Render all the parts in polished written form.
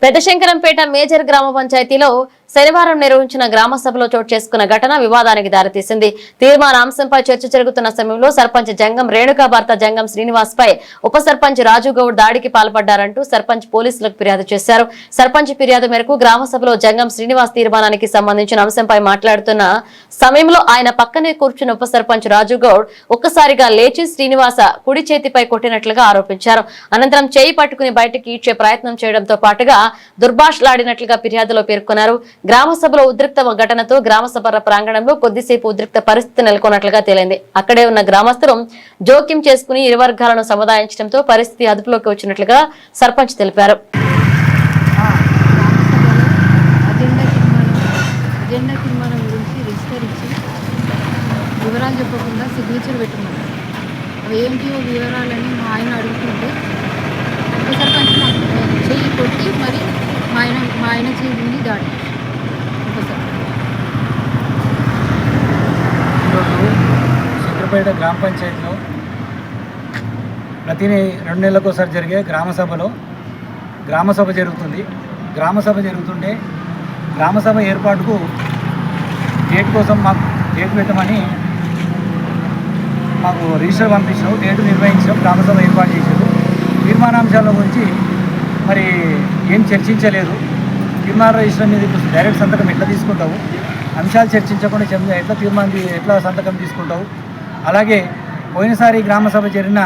Peddashankarampet major గ్రామ పంచాయతీలో శనివారం నిర్వహించిన గ్రామ సభలో చోటు చేసుకున్న ఘటన వివాదానికి దారితీసింది. తీర్మాన అంశంపై చర్చ జరుగుతున్న సమయంలో సర్పంచ్ జంగం రేణుకా భర్త జంగం శ్రీనివాస్ పై ఉప సర్పంచ్ రాజు గౌడ్ దాడికి పాల్పడ్డారంటూ సర్పంచ్ పోలీసులకు ఫిర్యాదు చేశారు. సర్పంచ్ ఫిర్యాదు మేరకు గ్రామ సభలో జంగం శ్రీనివాస్ తీర్మానానికి సంబంధించిన అంశంపై మాట్లాడుతున్న సమయంలో ఆయన పక్కనే కూర్చున్న ఉప సర్పంచ్ రాజు గౌడ్ ఒక్కసారిగా లేచి శ్రీనివాస కుడి చేతిపై కొట్టినట్లుగా ఆరోపించారు. అనంతరం చేయి పట్టుకుని బయటకు ఈడ్చే ప్రయత్నం చేయడంతో పాటుగా దుర్భాషలాడినట్లుగా ఫిర్యాదులో పేర్కొన్నారు. గ్రామ సభలో ఉద్రిక్త ఘటనతో గ్రామ సభ ప్రాంగణంలో కొద్దిసేపు ఉద్రిక్త పరిస్థితి నెలకొన్నట్లుగా తేలింది. అక్కడే ఉన్న గ్రామస్తులు జోక్యం చేసుకుని ఇరు వర్గాలను సముదాయించడంతో పరిస్థితి అదుపులోకి వచ్చినట్లుగా సర్పంచ్ తెలిపారు. వివరాలు చెప్పకుండా సిగ్నేచర్ పెట్టుకున్నారు. అవి ఏంటి వివరాలని మా ఆయన అడుగుతుంటే ఉప సర్పంచ్ చెయ్యి కొట్టి మరి మా ఆయన చెయ్యి ముందు దాడి. శంకరపేట గ్రామ పంచాయతీలో ప్రతి 2 నెలలకు ఒకసారి జరిగే గ్రామ సభ జరుగుతుంది. గ్రామ సభ జరుగుతుంటే గ్రామ సభ ఏర్పాటుకు డేట్ కోసం మాకు డేట్ పెట్టమని మాకు రిజిస్టర్ పంపించాము. డేటు నిర్వహించాం. గ్రామ సభ ఏర్పాటు చేసారు. తీర్మానాంశాల గురించి మరి ఏం చర్చించలేదు. తీర్మాన రిజిస్టర్ మీద డైరెక్ట్ సంతకం ఎట్లా తీసుకుంటావు, అంశాలు చర్చించకుండా ఎట్లా సంతకం తీసుకుంటావు. అలాగే పోయినసారి గ్రామ సభ జరిగిన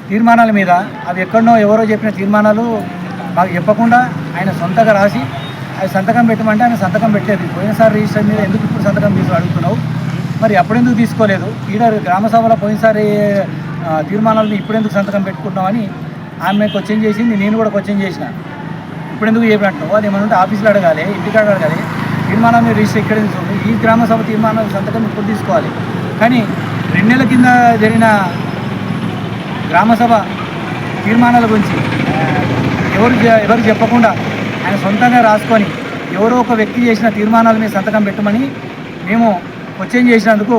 తీర్మానాల మీద అవి ఎక్కడనో ఎవరో చెప్పిన తీర్మానాలు మాకు చెప్పకుండా ఆయన సొంతగా రాసి అవి సంతకం పెట్టమంటే ఆయన సంతకం పెట్టలేదు. పోయినసారి రిజిస్టర్ మీద ఎందుకు ఇప్పుడు సంతకం అడుగుతున్నావు, మరి అప్పుడెందుకు తీసుకోలేదు, ఈడ గ్రామ సభలో పోయినసారి తీర్మానాలను ఇప్పుడెందుకు సంతకం పెట్టుకుంటున్నామని ఆమె క్వశ్చన్ చేసింది. నేను కూడా క్వశ్చన్ చేసిన, ఇప్పుడెందుకు చెప్పినట్టు అది ఏమన్నా ఉంటే ఆఫీసులో అడగాలి, ఇంటికాడ అడగాలి. తీర్మానం మీరు రిజిస్టర్ ఇక్కడ తీసుకోండి, ఈ గ్రామ సభ తీర్మానాల సంతకం ఇప్పుడు తీసుకోవాలి. కానీ 2 నెలల కింద జరిగిన గ్రామ సభ తీర్మానాల గురించి ఎవరు చెప్పకుండా ఆయన సొంతంగా రాసుకొని ఎవరో ఒక వ్యక్తి చేసిన తీర్మానాల మీద సంతకం పెట్టమని మేము క్వశ్చన్ చేసినందుకు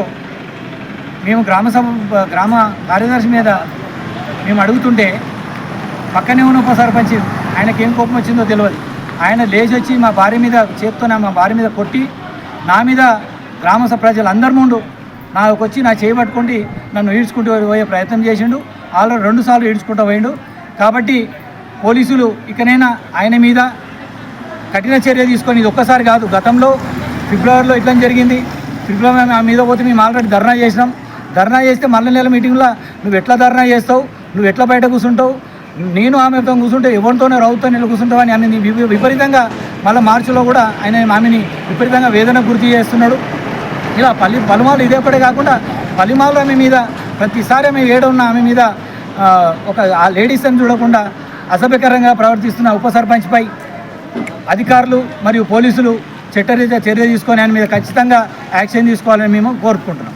మేము గ్రామ కార్యదర్శి మీద మేము అడుగుతుంటే పక్కనే ఉన్న ఉప సర్పంచ్ ఆయనకేం కోపం వచ్చిందో తెలియదు. ఆయన లేచి వచ్చి మా భార్య మీద కొట్టి నా మీద గ్రామ ప్రజలందరి ముందు నాకు వచ్చి నా చేయబట్టుకుంటే నన్ను ఈడ్చుకుంటూ పోయే ప్రయత్నం చేసిండు. ఆల్రెడీ 2 సార్లు ఈడ్చుకుంటూ పోయిండు. కాబట్టి పోలీసులు ఇకనైనా ఆయన మీద కఠిన చర్య తీసుకొని, ఇది ఒక్కసారి కాదు, గతంలో ఫిబ్రవరిలో ఇట్లా జరిగింది. ఫిబ్రవరి ఆ మీద పోతే మేము ఆల్రెడీ ధర్నా చేసినాం. ధర్నా చేస్తే మళ్ళీ నెల మీటింగ్లో నువ్వు ఎట్లా ధర్నా చేస్తావు, నువ్వు ఎట్లా బయట కూర్చుంటావు, నేను ఆమెతో కూర్చుంటే ఎవరితోనే రౌతో నిల్వ కూర్చుంటావు అని ఆమెని విపరీతంగా మళ్ళీ మార్చిలో కూడా ఆయన ఆమెని విపరీతంగా వేదన గుర్తు చేస్తున్నాడు. ఇలా పలుమార్లు ఇదేపడే కాకుండా పలుమార్లు ఆమె మీద ప్రతిసారి ఆమె ఏడున్న ఆమె మీద ఆ లేడీస్ అని చూడకుండా అసభ్యకరంగా ప్రవర్తిస్తున్న ఉప సర్పంచ్పై అధికారులు మరియు పోలీసులు చట్టరీత్యా చర్య తీసుకొని ఆయన మీద ఖచ్చితంగా యాక్షన్ తీసుకోవాలని మేము కోరుకుంటున్నాం.